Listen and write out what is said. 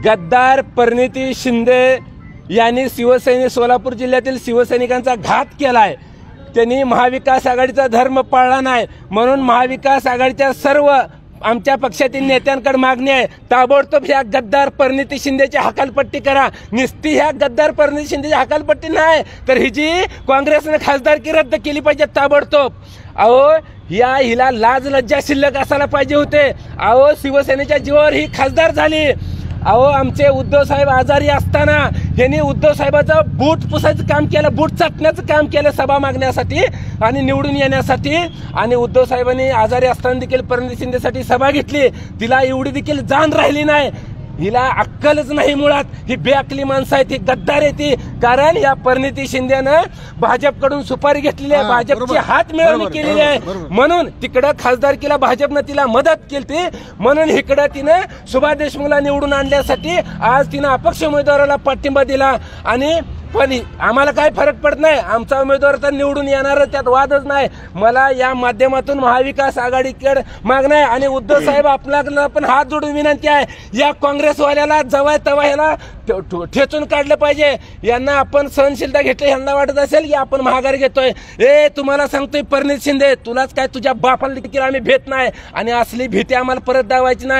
गद्दार परिणिती शिंदे यांनी सोलापूर जिल्ह्यातील शिवसैनिकांचा घात केलाय। त्यांनी महाविकास आघाडीचा धर्म पाळला नाही, म्हणून महाविकास आघाडीच्या सर्व आमच्या पक्षातील नेत्यांकडे मागणी आहे, ताबडतोब ह्या गद्दार परिणिती शिंदेची हकालपट्टी करा। नुसती ह्या गद्दार परिणिती शिंदेची हकालपट्टी नाही तर हिची काँग्रेसने खासदारकी रद्द केली पाहिजे ताबडतोब। अहो हिला लाज लज्जा शिल्लक असायला पाहिजे होते। अहो शिवसेनेच्या जीवावर ही खासदार झाली। अहो आमचे उद्धव साहेब आजारी असताना यांनी उद्धव साहेबाचं बूट पुसायचं काम केलं, बूट चाटण्याचं काम केलं सभा मागण्यासाठी आणि निवडून येण्यासाठी। आणि उद्धव साहेबांनी आजारी असताना देखील परिणिती शिंदेसाठी सभा घेतली, तिला एवढी देखील जाण राहिली नाही। हिला अक्कलच नाही मुळात, ही बेअक्कली माणसं आहेत, ही गद्दार आहे ती। कारण या परिणिती शिंदेनं भाजपकडून सुपारी घेतलेली आहे, भाजपची हात मिळवणी केलेली आहे, म्हणून तिकडं खासदारकीला भाजपनं तिला मदत केली, म्हणून इकडं तिनं सुभाष देशमुखला निवडून आणण्यासाठी आज तिनं अपक्ष उमेदवाराला पाठिंबा दिला। आणि पण आम्हाला काय फरक पडत नाही, आमचा उमेदवार तर निवडून येणार, त्यात वादच नाही। मला या माध्यमातून महाविकास आघाडीकडे मागणं आहे आणि उद्धव साहेब आपल्याला पण हात जोडून विनंती आहे, या काँग्रेसवाल्याला जवळ तवा ह्याला ठेचून काढलं पाहिजे। यांना आपण सहनशीलता घेतली, यांना वाटत असेल की आपण महागारी घेतोय। तुम्हाला सांगतोय परिणिती शिंदे, तुलाच काय तुझ्या बापाला देखील आम्ही भेट नाही आणि असली भीती आम्हाला परत दावायची नाही।